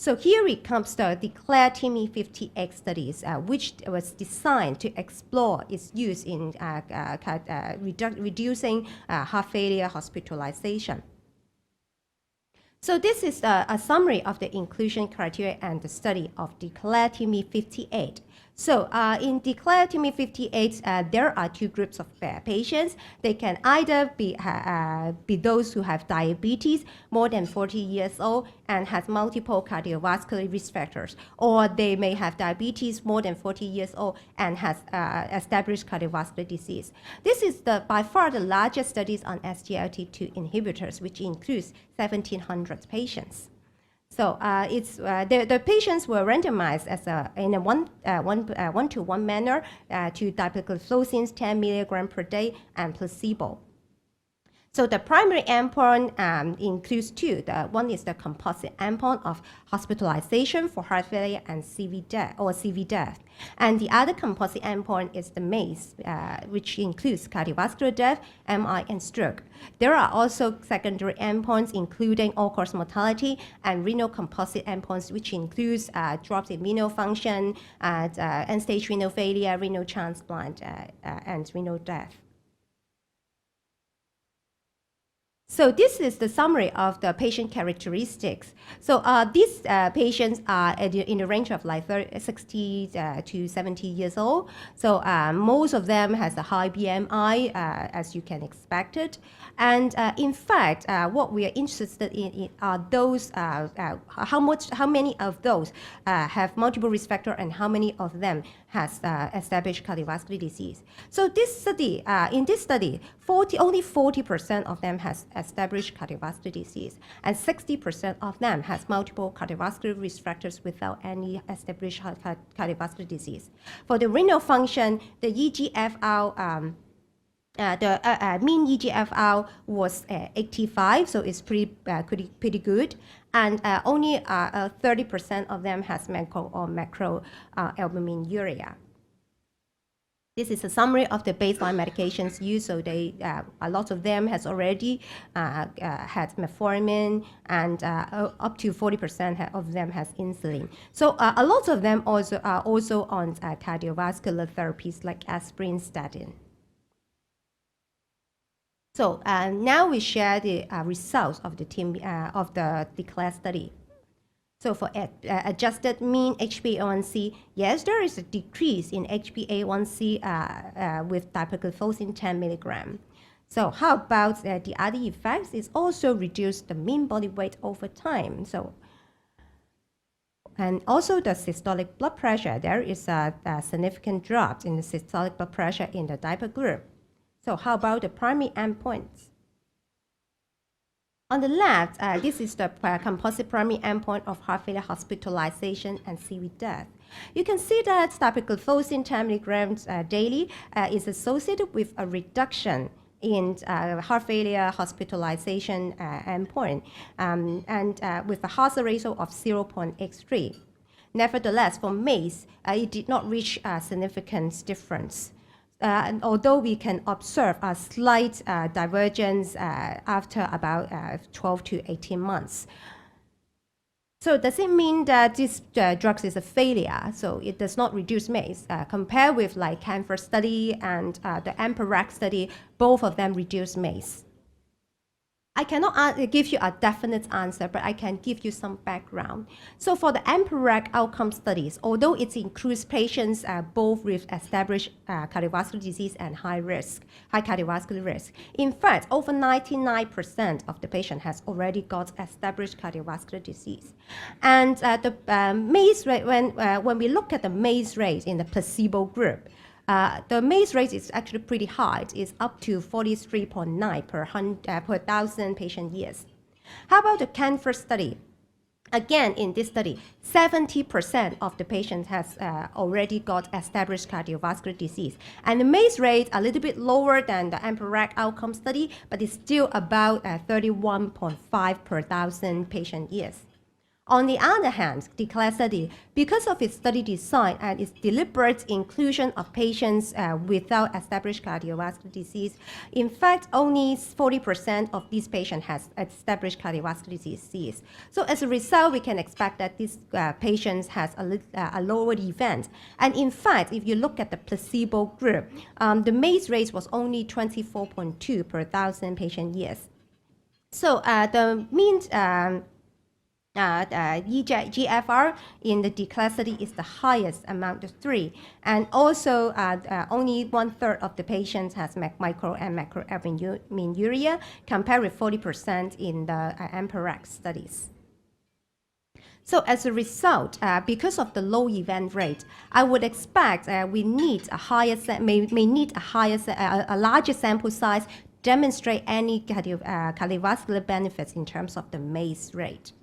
So here it comes to DECLARE-TIMI 50X studies, which was designed to explore its use in reducing heart failure hospitalization. So this is a summary of the inclusion criteria and the study of DECLARE-TIMI 58. So in DECLARE-TIMI 58, there are two groups of patients. They can either be those who have diabetes, more than 40 years old, and has multiple cardiovascular risk factors, or they may have diabetes more than 40 years old and has established cardiovascular disease. This is by far the largest studies on SGLT2 inhibitors, which includes 1,700 patients. So the patients were randomized in a one-to-one manner to dapagliflozin 10 milligram per day and placebo. So the primary endpoint includes two. One is the composite endpoint of hospitalization for heart failure and CV death. And the other composite endpoint is the MACE, which includes cardiovascular death, MI, and stroke. There are also secondary endpoints, including all-cause mortality and renal composite endpoints, which includes drops in renal function, end-stage renal failure, renal transplant, and renal death. So this is the summary of the patient characteristics. So these patients are in the range of like 60 to 70 years old. So most of them has a high BMI, as you can expect it. And in fact, what we are interested in are those, how many of those have multiple risk factor and how many of them has established cardiovascular disease. So this study, in this study, only 40% of them has established cardiovascular disease, and 60% of them has multiple cardiovascular risk factors without any established cardiovascular disease. For the renal function, the EGFR, mean EGFR was 85, so it's pretty good, and only 30% of them has macro or macroalbuminuria. This is a summary of the baseline medications used. So a lot of them has already had metformin, and up to 40% of them has insulin. So a lot of them also are also on cardiovascular therapies like aspirin, statin. So now we share the results of the DECLARE study. So for adjusted mean HbA1c, yes, there is a decrease in HbA1c with dapagliflozin 10 milligram. So how about the other effects? It's also reduced the mean body weight over time. So, and also the systolic blood pressure, there is a significant drop in the systolic blood pressure in the DIPA group. So how about the primary endpoints? On the left, this is the composite primary endpoint of heart failure hospitalization and CV death. You can see that dapagliflozin 10 milligrams daily is associated with a reduction in heart failure hospitalization endpoint, and with a hazard ratio of 0.83. Nevertheless, for MACE, it did not reach a significant difference. Although we can observe a slight divergence after about 12 to 18 months. So does it mean that this drug is a failure? So it does not reduce MACE. Compared with like CANFOR study and the EMPERAC study, both of them reduce MACE. I cannot give you a definite answer, but I can give you some background. So for the EMPERAC outcome studies, although it includes patients both with established cardiovascular disease and high cardiovascular risk, in fact, over 99% of the patient has already got established cardiovascular disease. And the MACE rate, when we look at the MACE rate in the placebo group, the MACE rate is actually pretty high. It's up to 43.9 per 1,000 patient years. How about the CANFOR study? Again, in this study, 70% of the patients has already got established cardiovascular disease. And the MACE rate a little bit lower than the EMPERAC outcome study, but it's still about 31.5 per 1,000 patient years. On the other hand, DECLARE study, because of its study design and its deliberate inclusion of patients without established cardiovascular disease, in fact, only 40% of these patients has established cardiovascular disease. So as a result, we can expect that these patients has a lower event. And in fact, if you look at the placebo group, the MACE rate was only 24.2 per 1,000 patient years. So the mean GFR in the DECLARE study is the highest among the three. And also, only 1/3 of the patients has micro and macroalbuminuria, compared with 40% in the EMPERACT studies. So as a result, because of the low event rate, I would expect we need a larger sample size to demonstrate any cardiovascular benefits in terms of the MACE rate.